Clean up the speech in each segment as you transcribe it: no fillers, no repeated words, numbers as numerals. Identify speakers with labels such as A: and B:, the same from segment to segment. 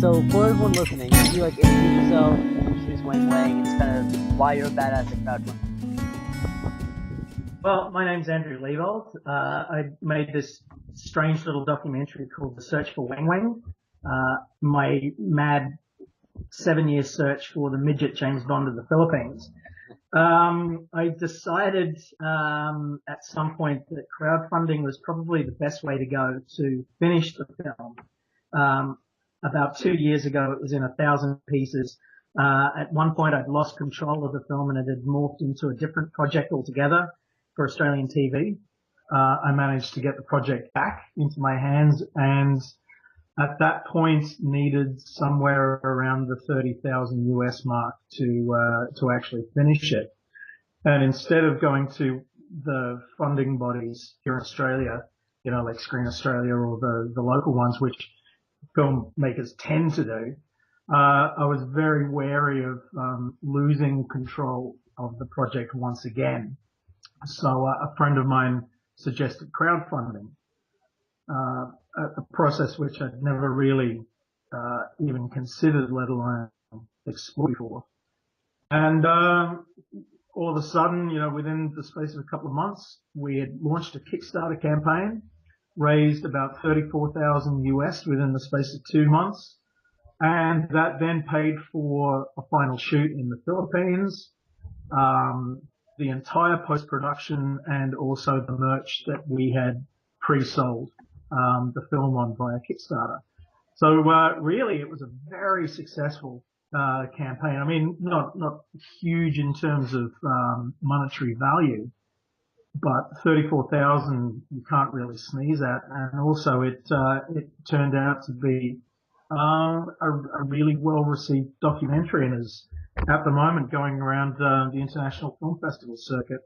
A: So for everyone listening, can you like introduce yourself, introduce Wang Wang, and just kind of why you're a badass at crowdfunding?
B: Well, my name's Andrew Leavold. I made this strange little documentary called The Search for Wang Wang. My mad 7-year search for the midget James Bond of the Philippines. I decided at some point that crowdfunding was probably the best way to go to finish the film. About 2 years ago, it was in 1,000 pieces. At one point, I'd lost control of the film and it had morphed into a different project altogether for Australian TV. I managed to get the project back into my hands and at that point needed somewhere around the 30,000 US mark to actually finish it. And instead of going to the funding bodies here in Australia, like Screen Australia or the local ones, which filmmakers tend to do, I was very wary of losing control of the project once again. So a friend of mine suggested crowdfunding, a process which I'd never really even considered, let alone explored before. And all of a sudden, within the space of a couple of months, we had launched a Kickstarter campaign, raised about 34,000 US within the space of 2 months, and that then paid for a final shoot in the Philippines, the entire post-production, and also the merch that we had pre-sold the film on via Kickstarter. So really, it was a very successful campaign. I mean, not huge in terms of monetary value, but 34,000 you can't really sneeze at, and also it turned out to be a really well-received documentary, and is at the moment going around the International Film Festival circuit,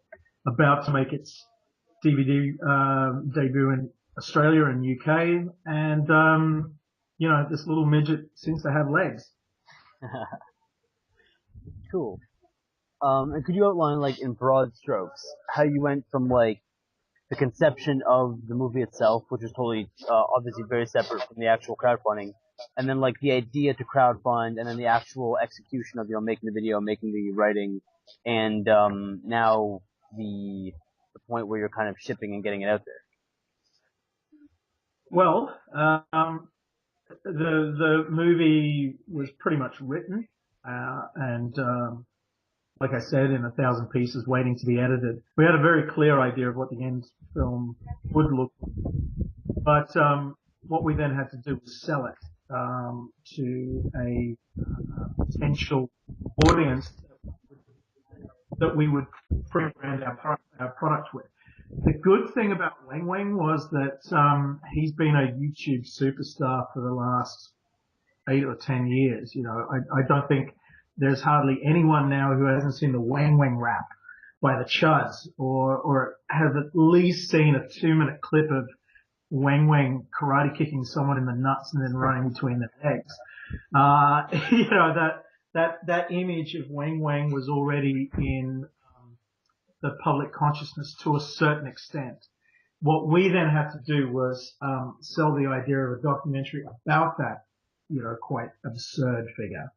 B: about to make its DVD debut in Australia and UK, and this little midget seems to have legs.
A: Cool. And could you outline, like, in broad strokes, how you went from, like, the conception of the movie itself, which is totally, obviously very separate from the actual crowdfunding, and then, like, the idea to crowdfund, and then the actual execution of, making the video, making the writing, and, now the point where you're kind of shipping and getting it out there?
B: Well, the movie was pretty much written, and like I said, in 1,000 pieces waiting to be edited. We had a very clear idea of what the end film would look like. But what we then had to do was sell it to a potential audience that we would brand our product with. The good thing about Wang Wang was that he's been a YouTube superstar for the last 8 or 10 years. I don't think there's hardly anyone now who hasn't seen the Wang Wang rap by the Chuds, or has at least seen a 2-minute clip of Wang Wang karate kicking someone in the nuts and then running between the legs. That image of Wang Wang was already in the public consciousness to a certain extent. What we then had to do was sell the idea of a documentary about that, quite absurd figure.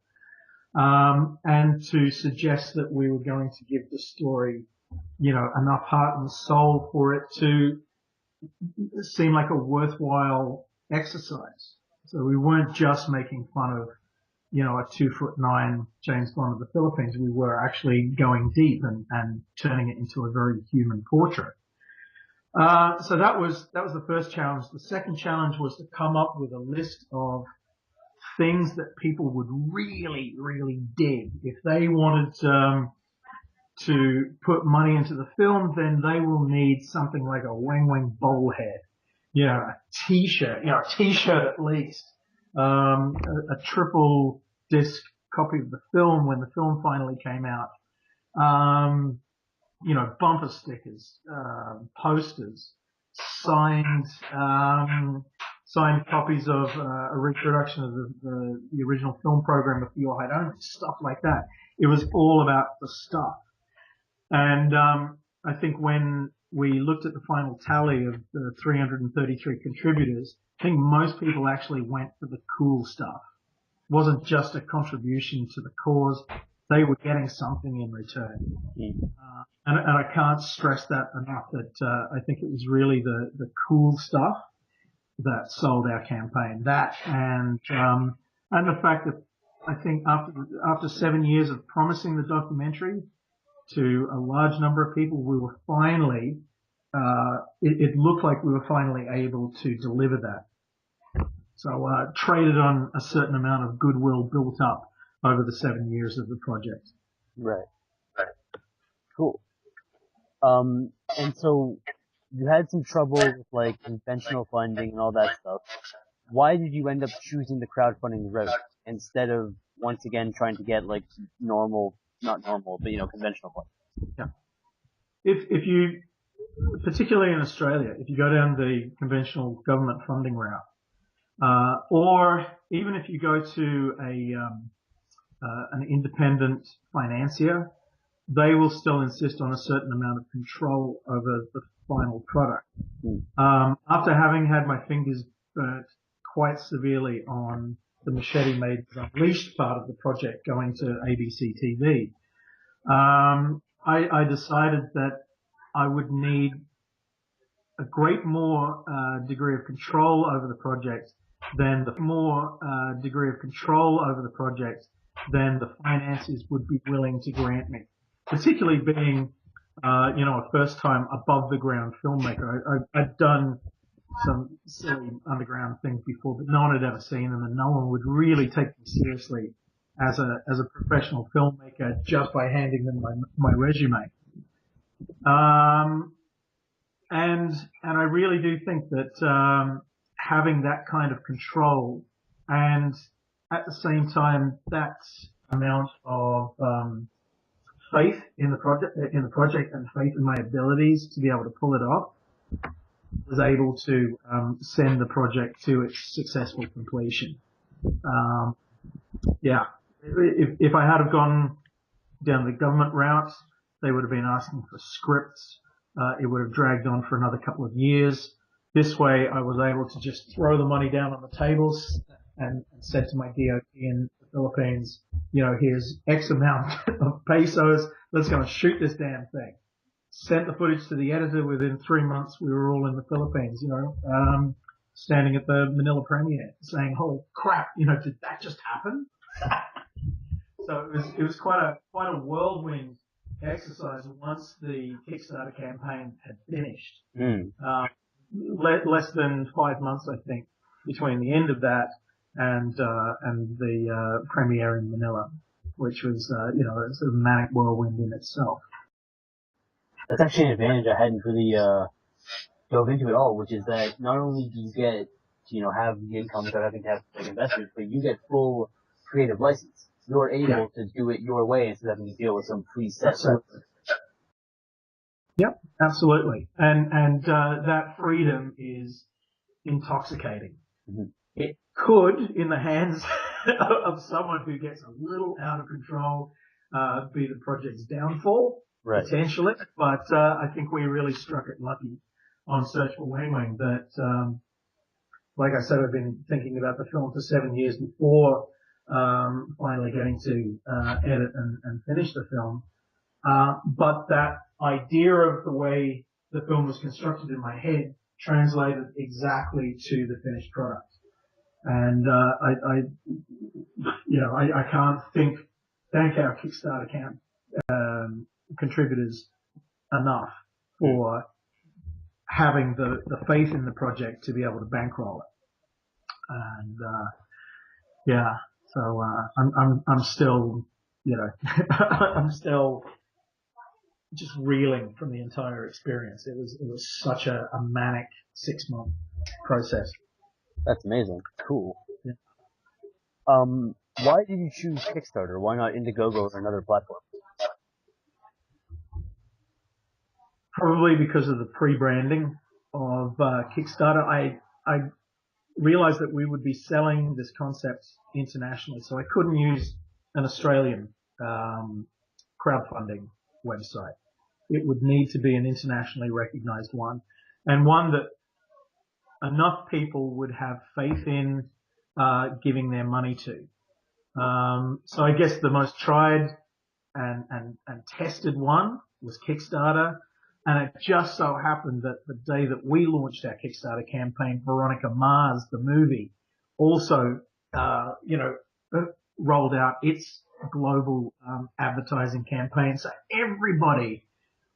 B: And to suggest that we were going to give the story, enough heart and soul for it to seem like a worthwhile exercise. So we weren't just making fun of, a 2'9" James Bond of the Philippines. We were actually going deep and turning it into a very human portrait. So that was the first challenge. The second challenge was to come up with a list of things that people would really, really dig. If they wanted to put money into the film, then they will need something like a Wang Wang bowl head, a t-shirt, a t-shirt at least, a triple disc copy of the film when the film finally came out, bumper stickers, posters, signed copies of a reproduction of the original film program of For Your Height Only, stuff like that. It was all about the stuff. And I think when we looked at the final tally of the 333 contributors, I think most people actually went for the cool stuff. wasn't just a contribution to the cause. They were getting something in return. And I can't stress that enough, that I think it was really the cool stuff that sold our campaign. That and the fact that I think after 7 years of promising the documentary to a large number of people, we were finally, it looked like we were finally able to deliver that. So traded on a certain amount of goodwill built up over the 7 years of the project.
A: Right. Cool. And so you had some trouble with like conventional funding and all that stuff. Why did you end up choosing the crowdfunding route instead of once again trying to get like normal, not normal, but conventional funding?
B: Yeah. If you, particularly in Australia, if you go down the conventional government funding route, or even if you go to an independent financier, they will still insist on a certain amount of control over the final product. After having had my fingers burnt quite severely on the Machete Made Unleashed part of the project going to ABC TV, I decided that I would need a great more degree of control over the project than the financiers would be willing to grant me. Particularly being, a first-time above-the-ground filmmaker. I'd done some silly underground things before, but no one had ever seen them, and no one would really take me seriously as a professional filmmaker just by handing them my resume. And I really do think that having that kind of control and at the same time that amount of faith in the project and faith in my abilities to be able to pull it off, was able to send the project to its successful completion. If I had have gone down the government route, they would have been asking for scripts. It would have dragged on for another couple of years. This way, I was able to just throw the money down on the tables and said to my DOT in the Philippines, here's X amount of pesos. Let's go and shoot this damn thing. Sent the footage to the editor. Within 3 months, we were all in the Philippines, standing at the Manila premiere saying, holy crap, did that just happen? So it was quite a whirlwind exercise once the Kickstarter campaign had finished. Less than 5 months, I think, between the end of that and the premiere in Manila, which was, a sort of manic whirlwind in itself.
A: That's actually an advantage I hadn't really dove into at all, which is that not only do you get to have the income without having to have big investors, but you get full creative license. You're able to do it your way instead of having to deal with some preset.
B: Yep, absolutely. And that freedom is intoxicating. Mm-hmm. It could, in the hands of someone who gets a little out of control, be the project's downfall, potentially. But I think we really struck it lucky on Search for Wang Wang that, like I said, I've been thinking about the film for 7 years before finally getting to edit and finish the film. But that idea of the way the film was constructed in my head translated exactly to the finished product. And I can't thank our Kickstarter camp contributors enough for having the faith in the project to be able to bankroll it. And so I'm still I'm still just reeling from the entire experience. It was such a manic 6-month process.
A: That's amazing. Cool. Yeah. Why did you choose Kickstarter? Why not Indiegogo or another platform?
B: Probably because of the pre-branding of Kickstarter. I realized that we would be selling this concept internationally, so I couldn't use an Australian crowdfunding website. It would need to be an internationally recognized one, and one that enough people would have faith in giving their money to. So I guess the most tried and tested one was Kickstarter. And it just so happened that the day that we launched our Kickstarter campaign, Veronica Mars, the movie, also, rolled out its global advertising campaign. So everybody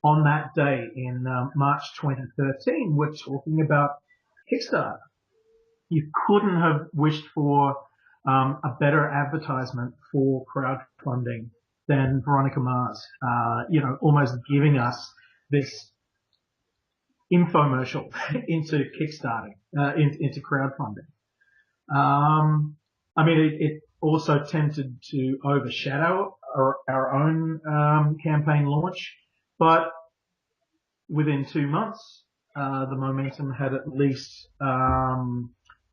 B: on that day in March 2013 were talking about Kickstarter. You couldn't have wished for a better advertisement for crowdfunding than Veronica Mars, almost giving us this infomercial into Kickstarting, into crowdfunding. It also tended to overshadow our own campaign launch, but within 2 months, the momentum had at least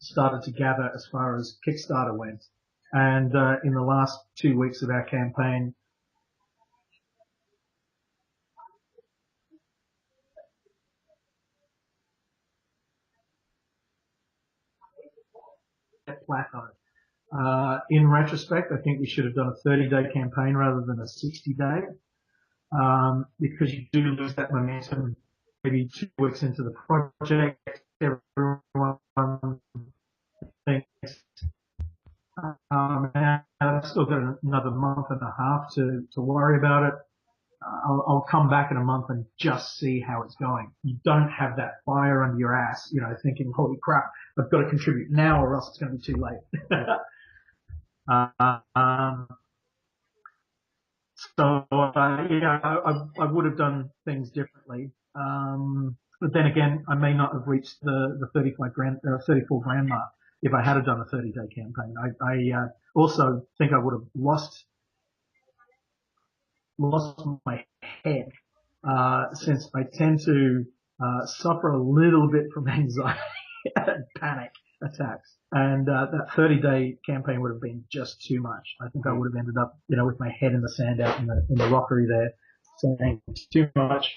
B: started to gather as far as Kickstarter went. And in the last 2 weeks of our campaign, plateaued. In retrospect, I think we should have done a 30-day campaign rather than a 60-day, because you do lose that momentum maybe 2 weeks into the project. Everyone thinks, I've still got another month and a half to worry about it. I'll come back in a month and just see how it's going. You don't have that fire under your ass, thinking, holy crap, I've got to contribute now or else it's going to be too late. I would have done things differently. But then again, I may not have reached the 34 grand mark if I had done a 30-day campaign. I also think I would have lost my head, since I tend to suffer a little bit from anxiety and panic attacks. And that 30-day campaign would have been just too much. I think I would have ended up, with my head in the sand out in the rockery there, saying too much.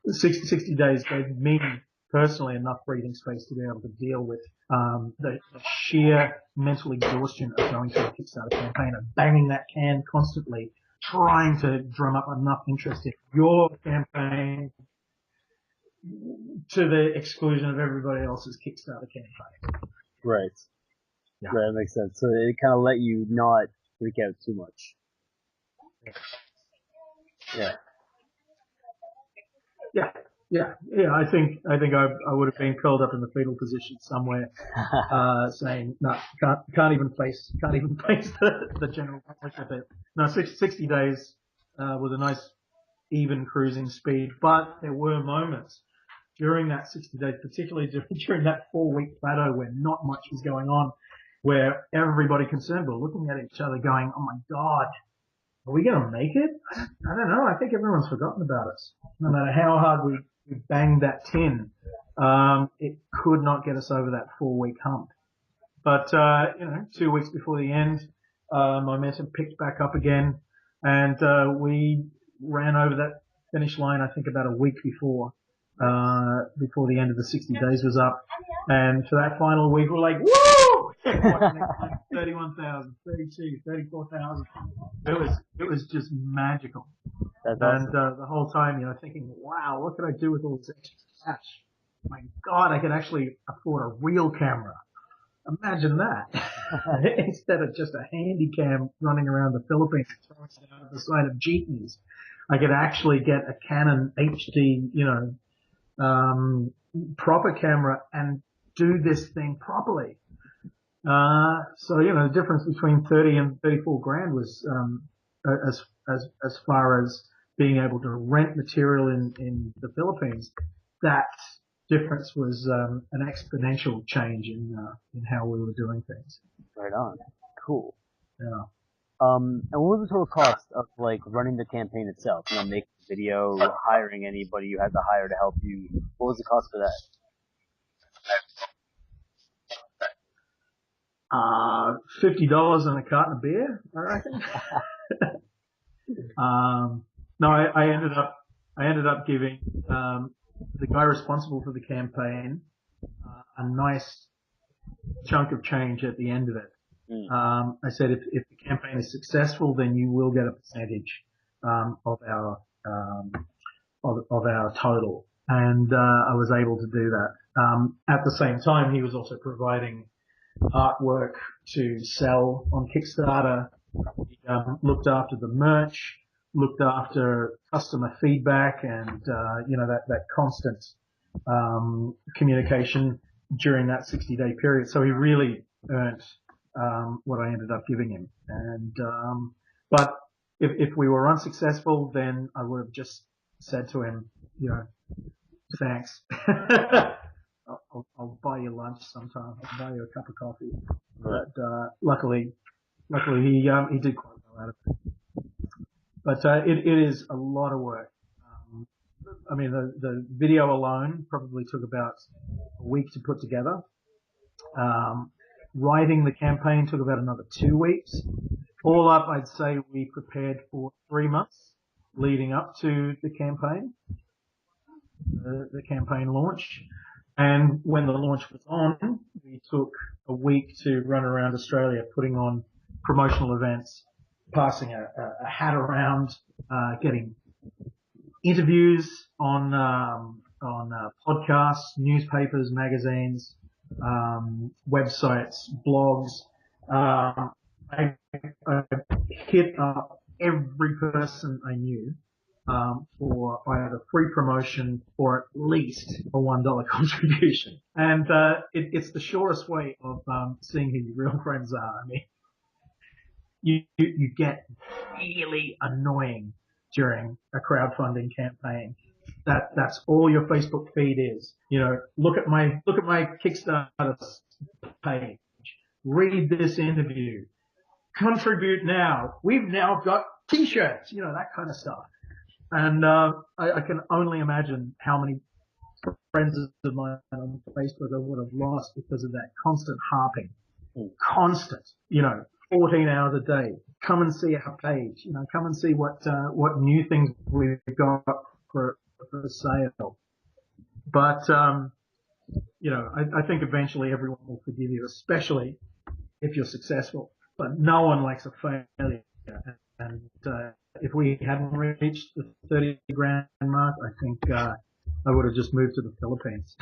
B: 60 days gave me personally enough breathing space to be able to deal with the sheer mental exhaustion of going through a Kickstarter campaign and banging that can constantly, trying to drum up enough interest in your campaign to the exclusion of everybody else's Kickstarter campaign.
A: Right.
B: Yeah.
A: Right, that makes sense. So it kind of let you not freak out too much. Yeah. I think I would have been curled up in the fetal position somewhere, saying, no, can't even face the general public of it. No, 60 days was a nice even cruising speed, but there were moments during that 60 days, particularly during that 4-week plateau where not much was going on, where everybody concerned were looking at each other going, oh my God, are we going to make it? I don't know. I think everyone's forgotten about us. No matter how hard we banged that tin, it could not get us over that 4-week hump. But, 2 weeks before the end, momentum picked back up again, and we ran over that finish line, I think, about a week before the end of the 60 days was up. And for that final week, we're like, woo! 31,000, 32, 34,000. It was just magical. That's awesome.
B: And the whole time, thinking, wow, what could I do with all this extra cash? My God, I could actually afford a real camera. Imagine that. Instead of just a handy cam running around the Philippines throwing it out of the side of jeepneys, I could actually get a Canon HD, proper camera and do this thing properly. So, the difference between 30 and 34 grand was, as far as being able to rent material in the Philippines, that difference was, an exponential change in how we were doing things.
A: Right on. Cool.
B: Yeah.
A: And what was the total cost of running the campaign itself? Making the video, hiring anybody you had to hire to help you. What was the cost for that?
B: $50 and a carton of beer, I reckon. No, I ended up giving the guy responsible for the campaign a nice chunk of change at the end of it. I said, if the campaign is successful, then you will get a percentage of our of our total, and I was able to do that. At the same time, he was also providing artwork to sell on Kickstarter. He looked after the merch, looked after customer feedback, and that constant communication during that 60-day period. So he really earned what I ended up giving him. And but if we were unsuccessful, then I would have just said to him, thanks. I'll buy you lunch sometime. I'll buy you a cup of coffee.
A: Right.
B: But luckily he did quite well out of it. But it is a lot of work. I mean, the video alone probably took about a week to put together. Writing the campaign took about another 2 weeks. All up, I'd say we prepared for 3 months leading up to the campaign, the campaign launch. And when the launch was on, we took a week to run around Australia, putting on promotional events, passing a hat around, getting interviews on podcasts, newspapers, magazines, websites, blogs. I hit up every person I knew for either free promotion or at least a $1 contribution. And it's the surest way of seeing who your real friends are. I mean, you get really annoying during a crowdfunding campaign. That's all your Facebook feed is. Look at my Kickstarter page. Read this interview. Contribute now. We've now got T-shirts. That kind of stuff. And I can only imagine how many friends of mine on Facebook I would have lost because of that constant harping. Constant. 14 hours a day. Come and see our page. Come and see what new things we've got for sale. But I think eventually everyone will forgive you, especially if you're successful. But no one likes a failure. And if we hadn't reached the 30 grand mark, I think I would have just moved to the Philippines.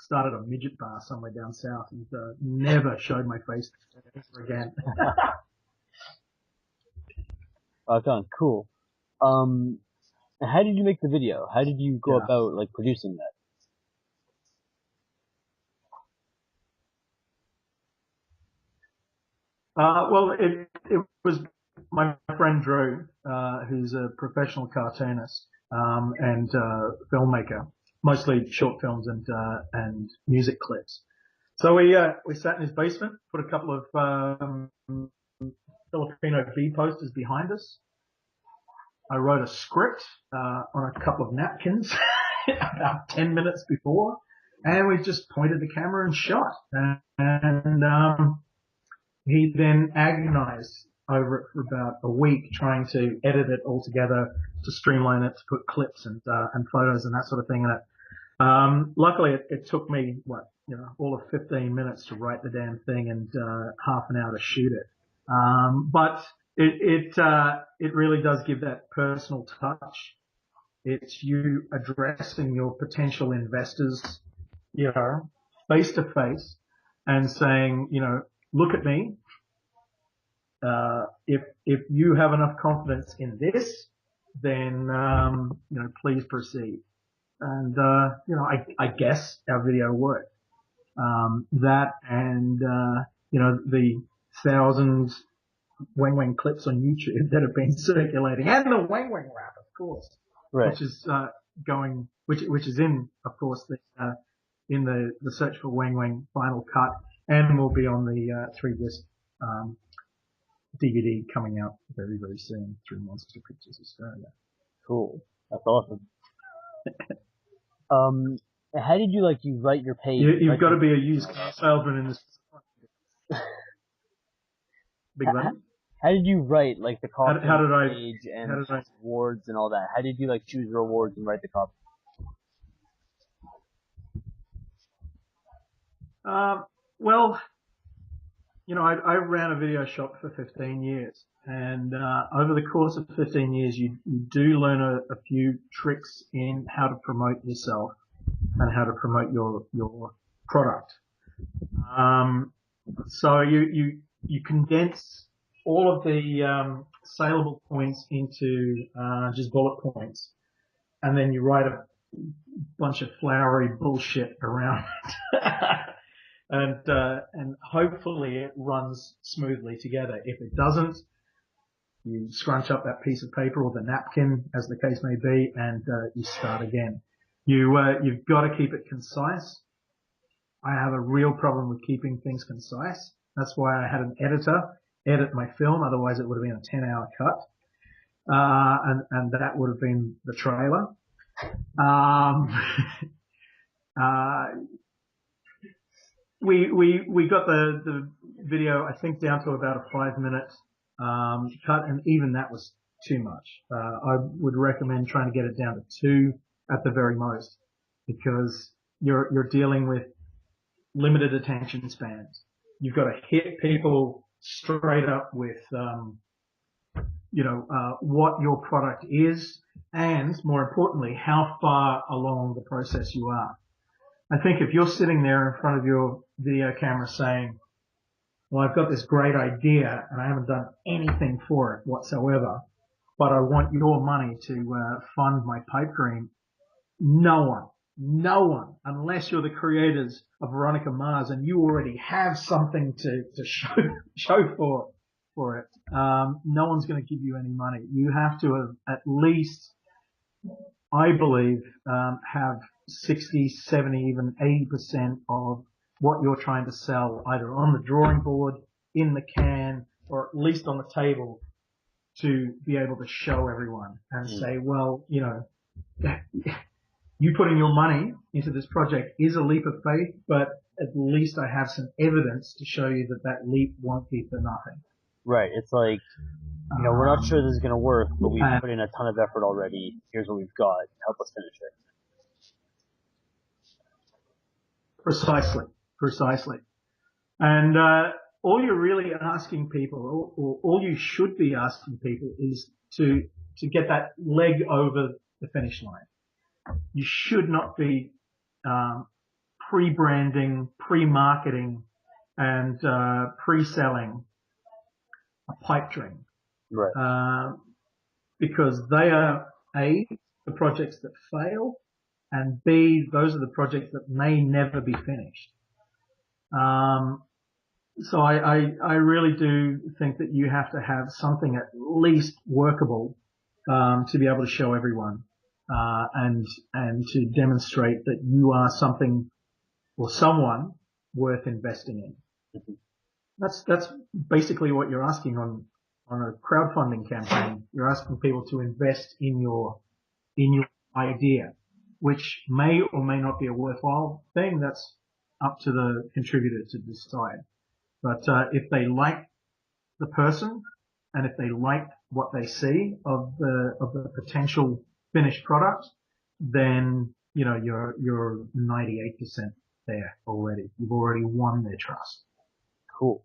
B: Started a midget bar somewhere down south and never showed my face ever again.
A: Cool. How did you make the video? How did you go about producing that?
B: Well, it was my friend Drew, who's a professional cartoonist and filmmaker, mostly short films and music clips. So we sat in his basement, put a couple of Filipino bee posters behind us. I wrote a script on a couple of napkins about 10 minutes before, and we just pointed the camera and shot. And he then agonized over it for about a week, trying to edit it all together, to streamline it, to put clips and photos and that sort of thing in it. Luckily, it took me all of 15 minutes to write the damn thing and half an hour to shoot it. But it really does give that personal touch. It's you addressing your potential investors, face to face, and saying, look at me. If you have enough confidence in this, then please proceed. And I guess our video worked. That and the 1,000 Wang Wang clips on YouTube that have been circulating, and the Wang Wang rap, of course,
A: right,
B: which is which is in, of course, in the Search for Wang Wang final cut, and will be on the 3-disc DVD coming out very, very soon through Monster Pictures Australia.
A: Cool, that's awesome. How did you you write your page?
B: You've got to be a used car salesman in this. Big one.
A: How did you write the copy page and awards and all that? How did you choose your awards and write the copy?
B: Well, I ran a video shop for 15 years, and over the course of 15 years, you do learn a few tricks in how to promote yourself and how to promote your product. So you condense all of the saleable points into just bullet points, and then you write a bunch of flowery bullshit around it. And hopefully it runs smoothly together. If it doesn't, you scrunch up that piece of paper or the napkin, as the case may be, and you start again. You've got to keep it concise. I have a real problem with keeping things concise. That's why I had an editor edit my film. Otherwise, it would have been a 10-hour cut, and that would have been the trailer. We got the video, I think, down to about a 5-minute cut, and even that was too much. I would recommend trying to get it down to 2 at the very most, because you're dealing with limited attention spans. You've got to hit people straight up with what your product is, and more importantly, how far along the process you are. I think if you're sitting there in front of your video camera saying, well, I've got this great idea and I haven't done anything for it whatsoever, but I want your money to fund my pipe dream, no one, unless you're the creators of Veronica Mars and you already have something to show for it, no one's going to give you any money. You have to at least, I believe, have 60, 70, even 80% of what you're trying to sell either on the drawing board, in the can, or at least on the table to be able to show everyone and say, well, you putting your money into this project is a leap of faith, but at least I have some evidence to show you that leap won't be for nothing.
A: Right. It's like, we're not sure this is going to work, but we've put in a ton of effort already. Here's what we've got. Help us finish it.
B: Precisely. And all you're really asking people, or all you should be asking people, is to get that leg over the finish line. You should not be pre-branding, pre-marketing, and pre-selling a pipe dream.
A: Right.
B: Because they are A, the projects that fail, and B, those are the projects that may never be finished. So I really do think that you have to have something at least workable to be able to show everyone, and to demonstrate that you are something or someone worth investing in.
A: Mm-hmm.
B: That's basically what you're asking on a crowdfunding campaign. You're asking people to invest in your idea, which may or may not be a worthwhile thing. That's up to the contributor to decide. But if they like the person, and if they like what they see of the potential finished product, then you're 98% there already. You've already won their trust.
A: Cool.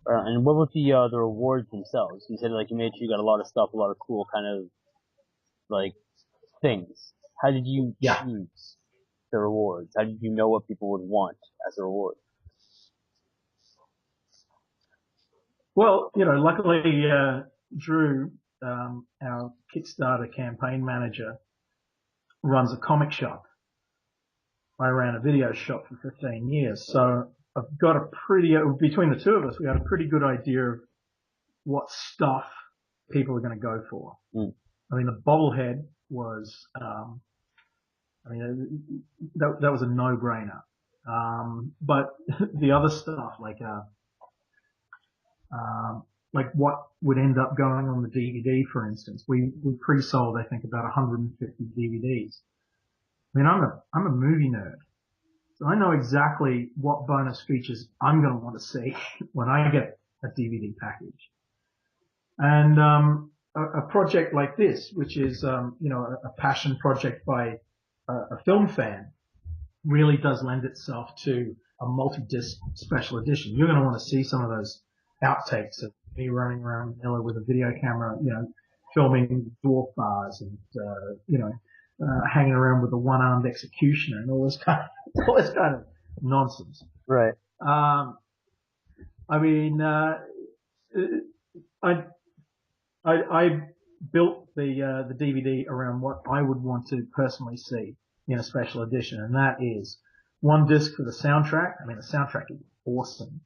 A: And what about the rewards themselves? You said you made sure you got a lot of stuff, a lot of cool kind of things. How did you choose the rewards? How did you know what people would want as a reward?
B: Well, luckily, Drew, our Kickstarter campaign manager, runs a comic shop. I ran a video shop for 15 years. So I've got between the two of us, we had a pretty good idea of what stuff people are going to go for.
A: Mm.
B: I mean, the bobblehead was, that was a no-brainer. But the other stuff, like what would end up going on the DVD, for instance. We pre-sold, I think, about 150 DVDs. I mean, I'm a movie nerd, so I know exactly what bonus features I'm going to want to see when I get a DVD package. And a project like this, which is a passion project by a film fan, really does lend itself to a multi-disc special edition, you're going to want to see some of those outtakes of me running around Manila with a video camera, filming dwarf bars and, hanging around with a one-armed executioner and all this kind of nonsense.
A: Right.
B: I mean, I built the DVD around what I would want to personally see in a special edition, and that is one disc for the soundtrack. I mean, the soundtrack is awesome.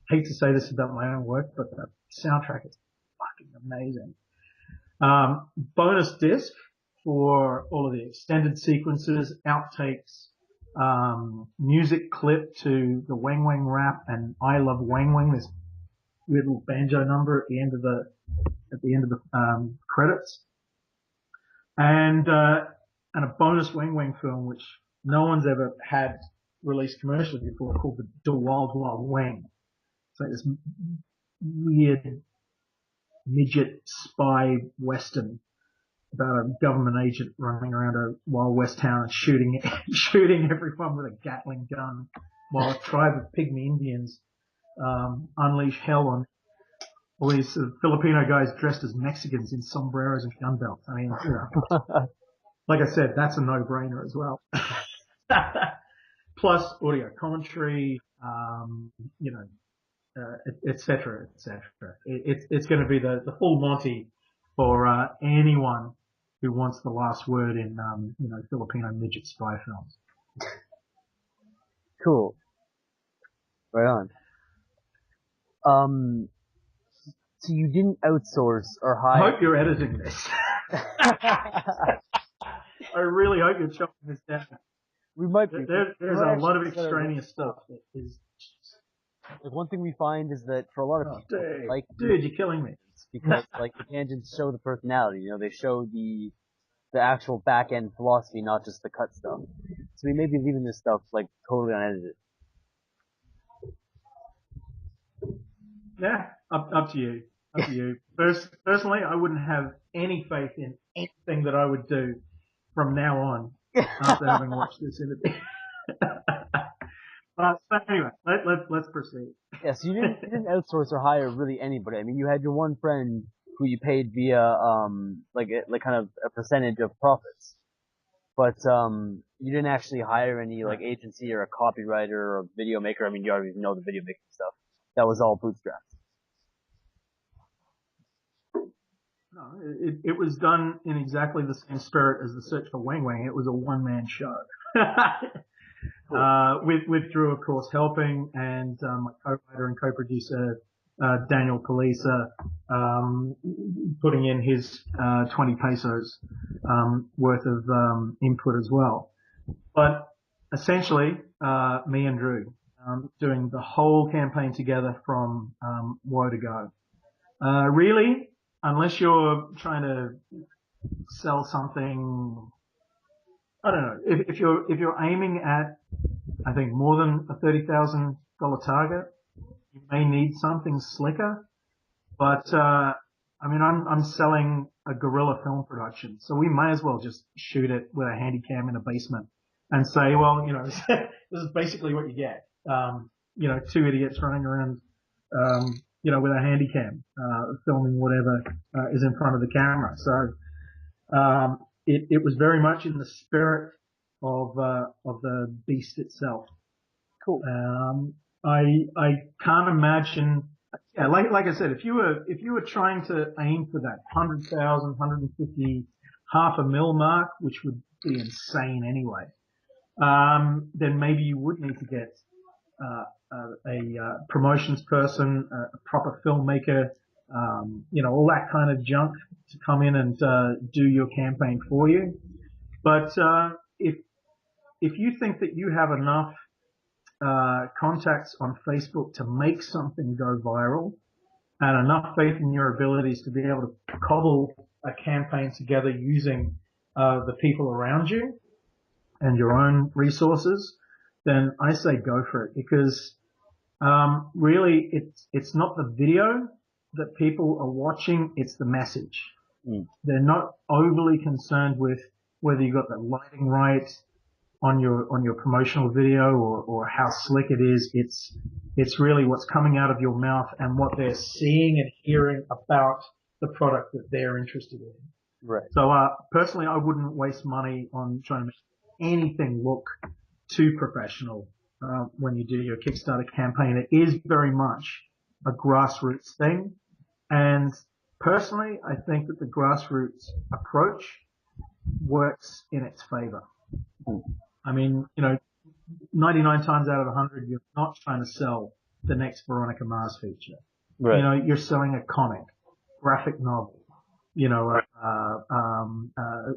B: I hate to say this about my own work, but the soundtrack is fucking amazing. Bonus disc for all of the extended sequences, outtakes, music clip to the Wang Wang rap and I Love Wang Wang, this weird little banjo number at the end of the credits, and a bonus Wang Wang film which no one's ever had released commercially before, called The Wild Wild Wang. It's like this weird midget spy western about a government agent running around a Wild West town and shooting everyone with a Gatling gun while a tribe of pygmy Indians unleash hell on all these Filipino guys dressed as Mexicans in sombreros and gun belts. I mean, like I said, that's a no-brainer as well. Plus audio commentary, et cetera, et cetera. It's going to be the full Monty for anyone who wants the last word in Filipino midget spy films.
A: Cool. Right on. So you didn't outsource or hire.
B: I hope you're editing this. I really hope you're chopping this down.
A: We might be.
B: There's a lot of extraneous stuff that is.
A: Like one thing we find is that for a lot of people,
B: dude, you're killing me.
A: Because the tangents show the personality. They show the actual back end philosophy, not just the cut stuff. So we may be leaving this stuff totally unedited.
B: Yeah, up to you. Up to you. Personally, I wouldn't have any faith in anything that I would do from now on after having watched this interview. But anyway, let's proceed.
A: Yeah, so you didn't outsource or hire really anybody. I mean, you had your one friend who you paid via kind of a percentage of profits, but you didn't actually hire any agency or a copywriter or a video maker. I mean, you already know the video making stuff. That was all bootstrapped.
B: No, it was done in exactly the same spirit as The Search for Wang Wang. It was a one-man show. Cool. With Drew, of course, helping, and my co-writer and co-producer, Daniel Palisa, putting in his 20 pesos worth of input as well. But essentially, me and Drew doing the whole campaign together from woe to go. Really, unless you're trying to sell something, I don't know. If you're aiming at, I think, more than a $30,000 target, you may need something slicker. But I'm selling a guerrilla film production, so we may as well just shoot it with a handy cam in a basement and say, well, this is basically what you get. Two idiots running around, with a handy cam, filming whatever is in front of the camera. So it was very much in the spirit of the beast itself.
A: Cool.
B: I can't imagine. Yeah, like I said, if you were trying to aim for that 100,000, 150, $500,000 mark, which would be insane anyway, then maybe you would need to get a promotions person, a proper filmmaker, all that kind of junk to come in and do your campaign for you. But if you think that you have enough contacts on Facebook to make something go viral, and enough faith in your abilities to be able to cobble a campaign together using the people around you and your own resources, then I say go for it, because really it's not the video that people are watching, it's the message. They're not overly concerned with whether you got the lighting right, on your promotional video or how slick it is. It's really what's coming out of your mouth and what they're seeing and hearing about the product that they're interested in.
A: Right.
B: So, personally, I wouldn't waste money on trying to make anything look too professional, when you do your Kickstarter campaign. It is very much a grassroots thing. And personally, I think that the grassroots approach works in its favor. I mean, 99 times out of 100, you're not trying to sell the next Veronica Mars feature.
A: Right.
B: You're selling a comic, graphic novel, a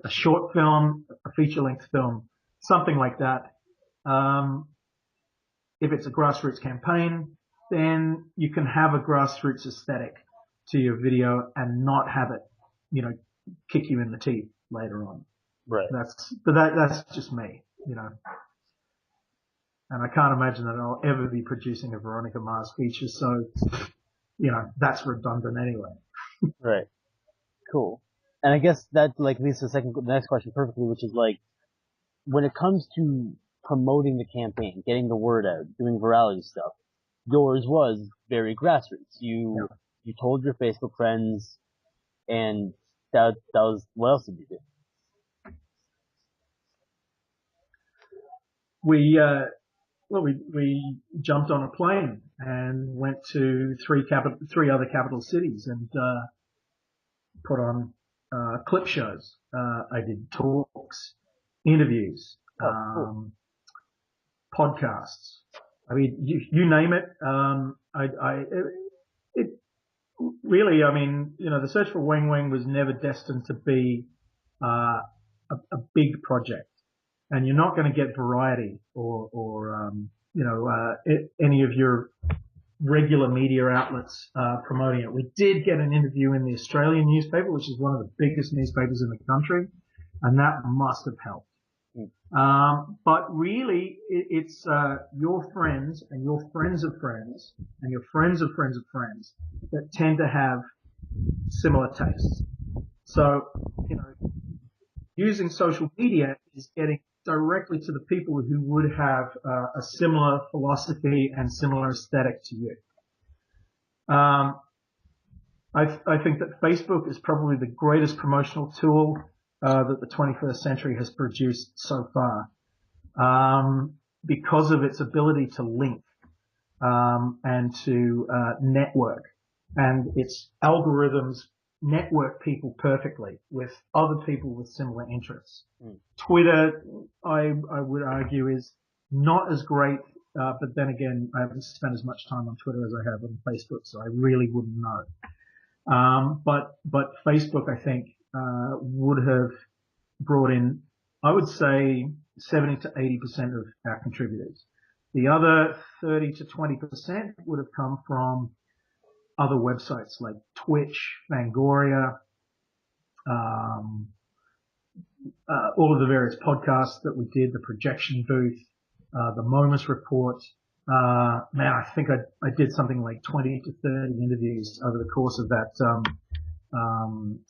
B: short film, a feature-length film, something like that. If it's a grassroots campaign, then you can have a grassroots aesthetic to your video and not have it, kick you in the teeth later on.
A: Right.
B: That's just me, and I can't imagine that I'll ever be producing a Veronica Mars feature. So, that's redundant anyway.
A: Right. Cool. And I guess that leads to the next question perfectly, which is when it comes to promoting the campaign, getting the word out, doing virality stuff, yours was very grassroots. You told your Facebook friends, and that was, what else did you do?
B: We jumped on a plane and went to three other capital cities and put on clip shows. I did talks, interviews,
A: cool.
B: podcasts. I mean, you name it. Really, I mean, the search for Wang Wang was never destined to be a big project. And you're not going to get Variety or any of your regular media outlets promoting it. We did get an interview in the Australian newspaper, which is one of the biggest newspapers in the country, and that must have helped. But really, it's your friends and your friends of friends and your friends of friends of friends that tend to have similar tastes. So, using social media is getting directly to the people who would have a similar philosophy and similar aesthetic to you. I think that Facebook is probably the greatest promotional tool that the 21st century has produced so far, because of its ability to link and to network, and its algorithms network people perfectly with other people with similar interests. Twitter, I would argue, is not as great, but then again, I haven't spent as much time on Twitter as I have on Facebook, so I really wouldn't know. But Facebook, I think, would have brought in, I would say, 70 to 80% of our contributors. The other 30 to 20% would have come from other websites like Twitch, Fangoria, all of the various podcasts that we did, the Projection Booth, the Momus Report. I think I did something like 20 to 30 interviews over the course of that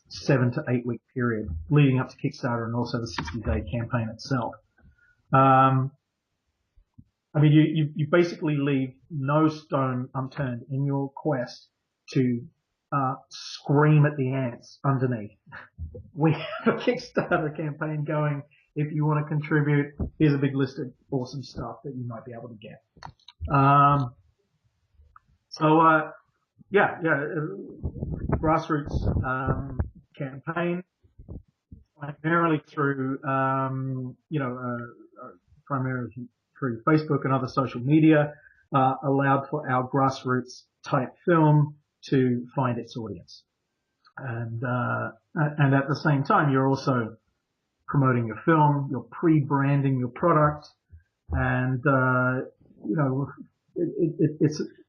B: 7 to 8 week period leading up to Kickstarter and also the 60-day campaign itself. You basically leave no stone unturned in your quest to scream at the ants underneath. We have a Kickstarter campaign going. If you want to contribute, here's a big list of awesome stuff that you might be able to get. Grassroots campaign, primarily through primarily through Facebook and other social media, allowed for our grassroots type film to find its audience. And at the same time, you're also promoting your film, you're pre-branding your product, and,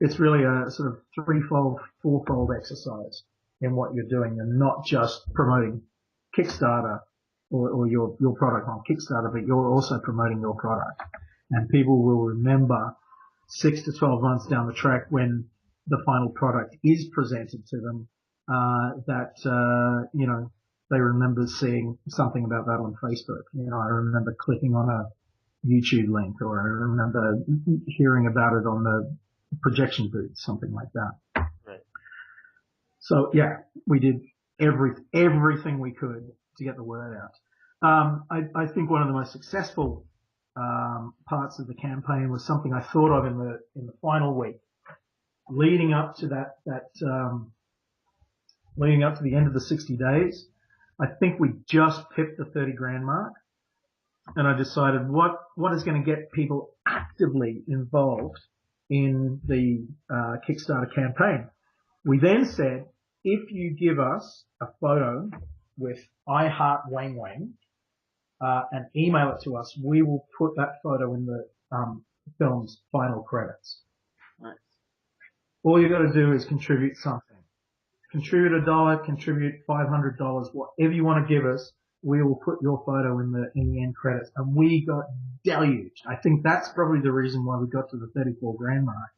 B: it's really a sort of threefold, fourfold exercise in what you're doing. You're not just promoting Kickstarter or your product on Kickstarter, but you're also promoting your product. And people will remember 6 to 12 months down the track when the final product is presented to them, they remember seeing something about that on Facebook. I remember clicking on YouTube link, or I remember hearing about it on the projection booth, something like that.
A: Right.
B: So yeah, we did everything we could to get the word out. I think one of the most successful parts of the campaign was something I thought of in the final week, leading up to leading up to the end of the 60 days. I think we just pipped the 30 grand mark, and I decided what is going to get people actively involved in the Kickstarter campaign. We then said, if you give us a photo with I Heart Wang Wang and email it to us, we will put that photo in the film's final credits.
A: Nice.
B: All you got to do is contribute something. Contribute $1, contribute $500, whatever you want to give us. We will put your photo in the end credits. And we got deluged. I think that's probably the reason why we got to the 34 grand mark.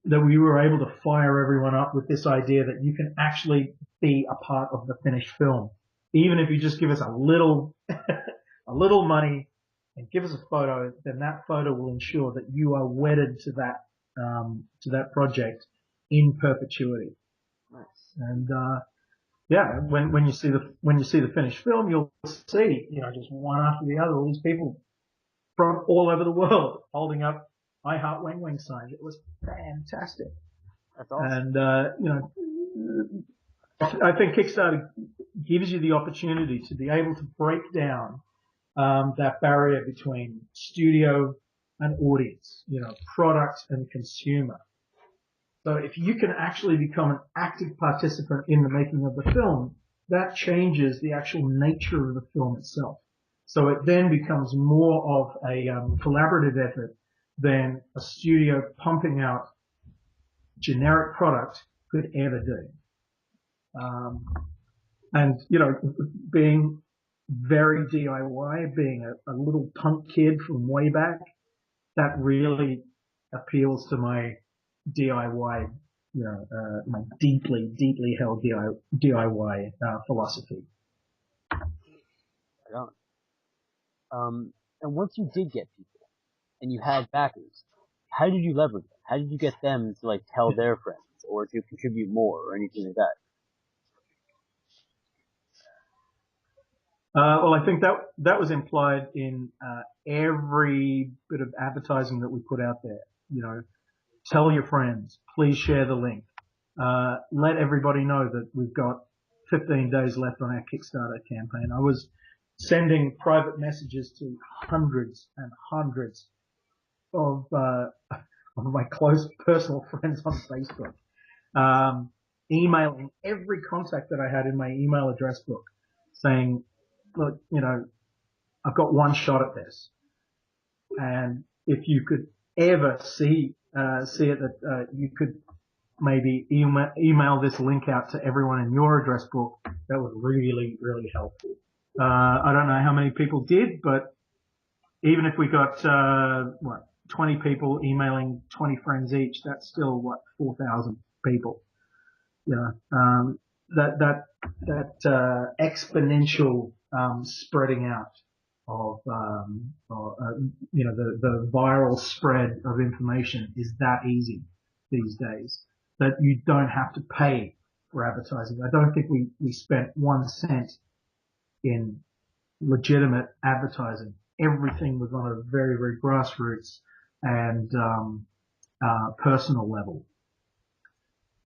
B: That we were able to fire everyone up with this idea that you can actually be a part of the finished film. Even if you just give us a little money and give us a photo, then that photo will ensure that you are wedded to that project in perpetuity.
A: Nice.
B: And, yeah, when you see the finished film, you'll see, just one after the other, all these people from all over the world holding up I Heart Wang Wang signs. It was fantastic.
A: That's awesome.
B: And, I think Kickstarter gives you the opportunity to be able to break down, that barrier between studio and audience, product and consumer. So if you can actually become an active participant in the making of the film, that changes the actual nature of the film itself. So it then becomes more of a collaborative effort than a studio pumping out generic product could ever do. And, being very DIY, being a little punk kid from way back, that really appeals to my DIY, my deeply, deeply held DIY philosophy.
A: I don't. And once you did get people and you had backers, how did you leverage them? How did you get them to tell their friends or to contribute more or anything like that?
B: Well, I think that was implied in every bit of advertising that we put out there. Tell your friends. Please share the link. Let everybody know that we've got 15 days left on our Kickstarter campaign. I was sending private messages to hundreds and hundreds of my close personal friends on Facebook, emailing every contact that I had in my email address book, saying, look, I've got one shot at this, and if you could ever see it that you could maybe email this link out to everyone in your address book, that would really, really help. I don't know how many people did, but even if we got 20 people emailing 20 friends each, that's still 4,000 people. That exponential spreading out of the viral spread of information is that easy these days that you don't have to pay for advertising. I don't think we spent 1 cent in legitimate advertising. Everything was on a very, very grassroots and personal level.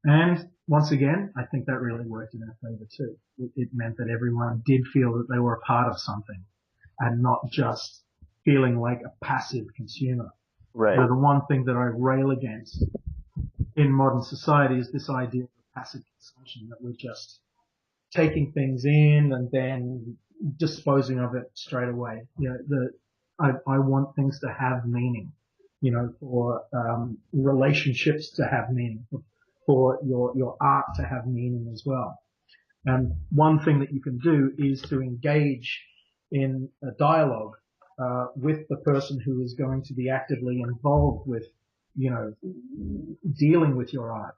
B: And once again, I think that really worked in our favor too. It meant that everyone did feel that they were a part of something and not just feeling like a passive consumer.
A: Right.
B: The one thing that I rail against in modern society is this idea of passive consumption, that we're just taking things in and then disposing of it straight away. I want things to have meaning, for relationships to have meaning, for your art to have meaning as well. And one thing that you can do is to engage in a dialogue with the person who is going to be actively involved with, dealing with your art.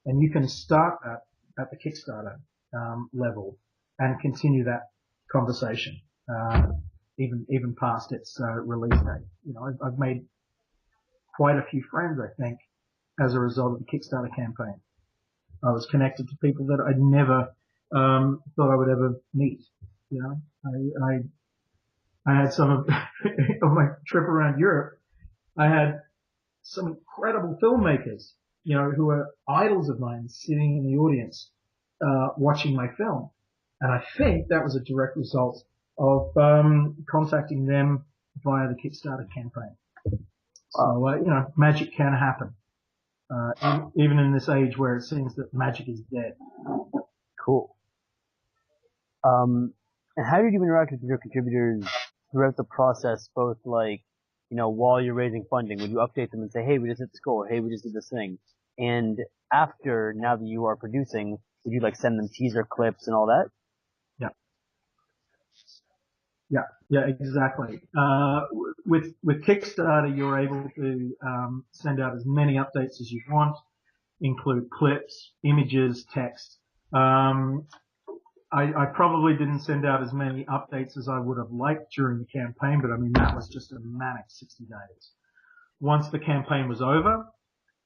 B: And you can start that at the Kickstarter level and continue that conversation even past its release date. You know, I've made quite a few friends, I think, as a result of the Kickstarter campaign. I was connected to people that I'd never thought I would ever meet. You know, I had some of of my trip around Europe. I had some incredible filmmakers, you know, who are idols of mine sitting in the audience, watching my film. And I think that was a direct result of, contacting them via the Kickstarter campaign. So, you know, magic can happen. Even in this age where it seems that magic is dead.
A: Cool. And how did you interact with your contributors throughout the process, both like, you know, while you're raising funding? Would you update them and say, hey, we just hit this goal, hey, we just did this thing? And after, now that you are producing, would you like send them teaser clips and all that?
B: Yeah, exactly. With Kickstarter, you're able to send out as many updates as you want, include clips, images, text. I probably didn't send out as many updates as I would have liked during the campaign, but I mean, that was just a manic 60 days. Once the campaign was over,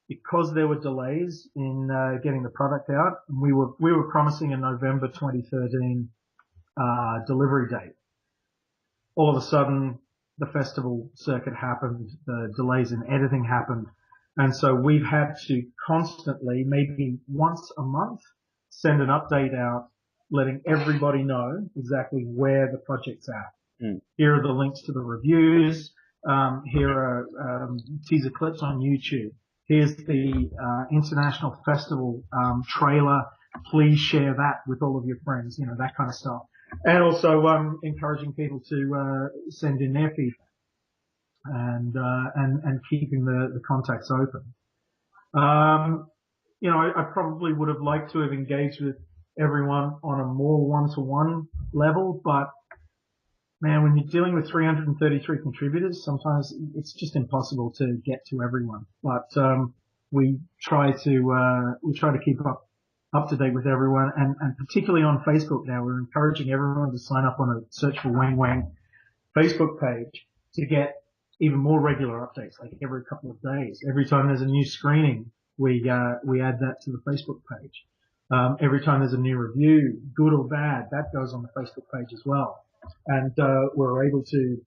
B: because there were delays in getting the product out, we were promising a November 2013 delivery date. All of a sudden, the festival circuit happened, the delays in editing happened, and so we've had to constantly, maybe once a month, send an update out letting everybody know exactly where the project's at. Here are the links to the reviews. Here are teaser clips on YouTube. Here's the international festival trailer. Please share that with all of your friends. You know, that kind of stuff. And also encouraging people to send in their feedback and keeping the contacts open. You know, I probably would have liked to have engaged with everyone on a more one-to-one level, but man, when you're dealing with 333 contributors, sometimes it's just impossible to get to everyone. But we try to keep up to date with everyone, and particularly on Facebook now, we're encouraging everyone to sign up on a Search for Wang Wang Facebook page to get even more regular updates, like every couple of days. Every time there's a new screening, we add that to the Facebook page. Every time there's a new review, good or bad, that goes on the Facebook page as well. And we're able to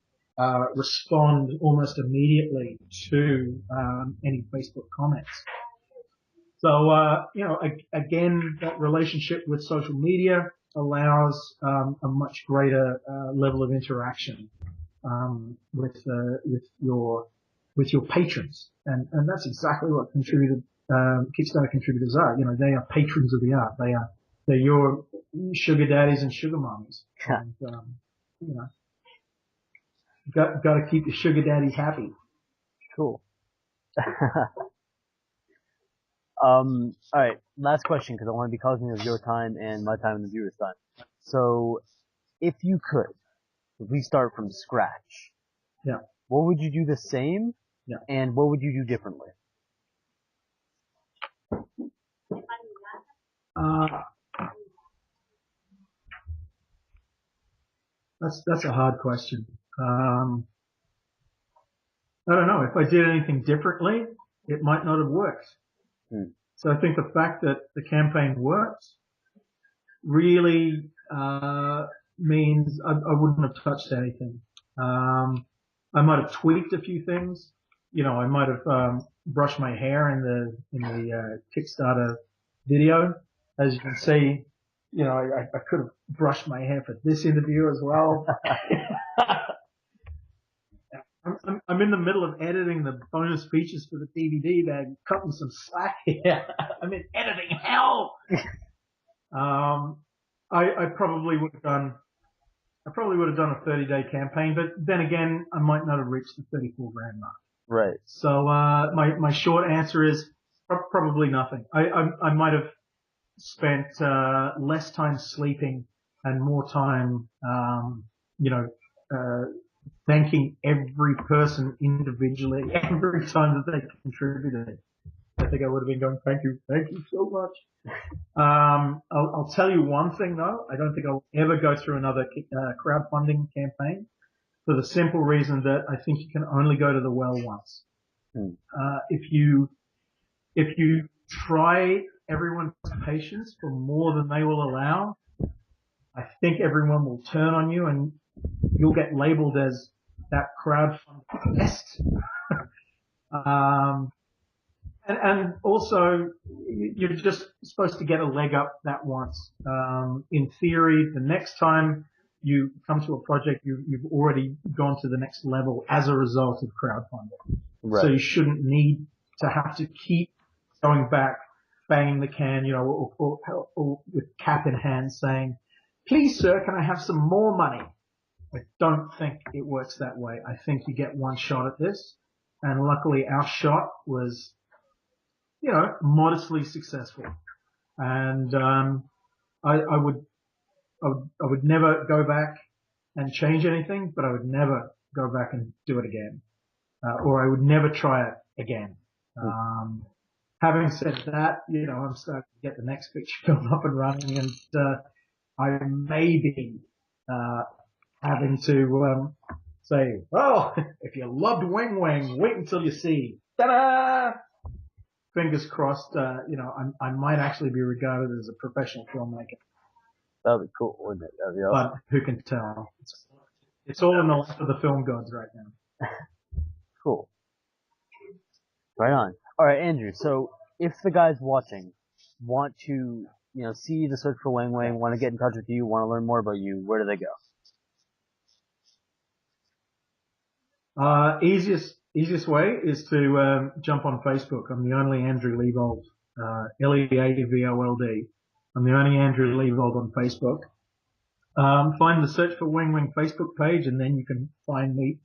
B: respond almost immediately to any Facebook comments. So, you know, again, that relationship with social media allows a much greater level of interaction with your patrons, and that's exactly what Kickstarter contributors are. You know, they are patrons of the art. They're your sugar daddies and sugar mommies. And, you know, got to keep your sugar daddies happy.
A: Cool. All right, last question, because I want to be cognizant of your time and my time and the viewer's time. So, if you could restart from scratch,
B: yeah,
A: what would you do the same?
B: Yeah.
A: And what would you do differently?
B: That's a hard question. I don't know. If I did anything differently, it might not have worked. So I think the fact that the campaign worked really means I wouldn't have touched anything. I might have tweaked a few things. You know, I might have brushed my hair in the Kickstarter video. As you can see, you know, I could have brushed my hair for this interview as well. I'm in the middle of editing the bonus features for the DVD bag, cutting some slack here. I'm in editing hell. I probably would have done a 30-day campaign, but then again, I might not have reached the 34 grand mark.
A: Right.
B: So, my short answer is probably nothing. I might have spent, less time sleeping and more time, you know, thanking every person individually every time that they contributed. I think I would have been going, thank you so much. I'll tell you one thing though. I don't think I'll ever go through another crowdfunding campaign for the simple reason that I think you can only go to the well once. If you try everyone's patience for more than they will allow, I think everyone will turn on you and you'll get labeled as that crowdfunding pest. And also, you're just supposed to get a leg up that once. In theory, the next time you come to a project, you've already gone to the next level as a result of crowdfunding.
A: Right.
B: So you shouldn't need to have to keep going back, banging the can, or with cap in hand saying, please, sir, can I have some more money? I don't think it works that way. I think you get one shot at this. And luckily our shot was, modestly successful. And, I would never go back and change anything, but I would never go back and do it again. Or I would never try it again. Having said that, I'm starting to get the next picture film up and running, and I may be having to say, oh, if you loved Wang Wang, wait until you see. Ta-da! Fingers crossed, I might actually be regarded as a professional filmmaker.
A: That'd be cool, wouldn't it? That'd be awesome.
B: But who can tell? It's all in the lap of the film gods right now.
A: Cool. Right on. All right, Andrew. So if the guys watching want to, see The Search for Wang Wang, want to get in touch with you, want to learn more about you, where do they go?
B: Easiest way is to jump on Facebook. I'm the only Andrew Leavold, Leavold. I'm the only Andrew Leavold on Facebook. Find the Search for Wang Wang Facebook page, and then you can find me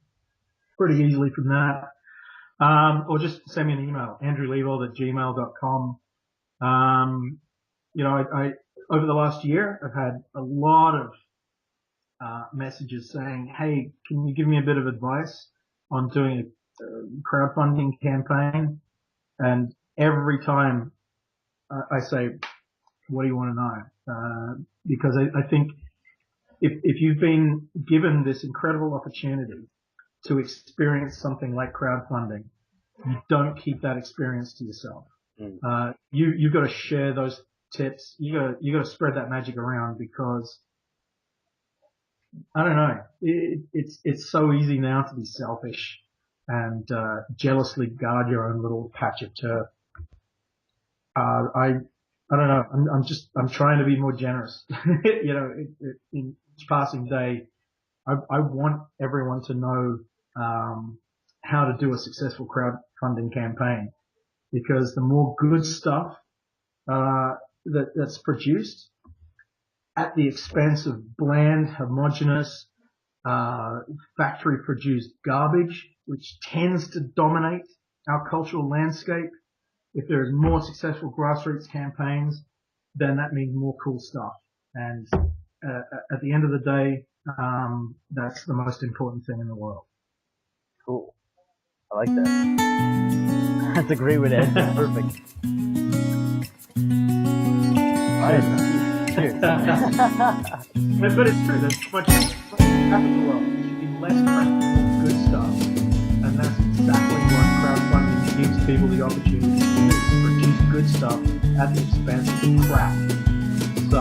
B: pretty easily from that. Or just send me an email, andrewleavold@gmail.com. I over the last year, I've had a lot of messages saying, hey, can you give me a bit of advice on doing a crowdfunding campaign? And every time I say, what do you want to know? Because I think if you've been given this incredible opportunity to experience something like crowdfunding, you don't keep that experience to yourself. You've got to share those tips. You got to spread that magic around, because I don't know. It's so easy now to be selfish and jealously guard your own little patch of turf. I don't know. I'm trying to be more generous. In each passing day, I want everyone to know how to do a successful crowdfunding campaign, because the more good stuff that's produced at the expense of bland, homogenous, factory-produced garbage, which tends to dominate our cultural landscape, if there is more successful grassroots campaigns, then that means more cool stuff. And at the end of the day, that's the most important thing in the world.
A: Cool. I like that. That's a great way to end it. Perfect. All right. Cheers.
B: But it's true. There's much half of the world. There should be less practical good stuff. And that's exactly what crowdfunding gives people the opportunity to do. Produce good stuff at the expense of crap. So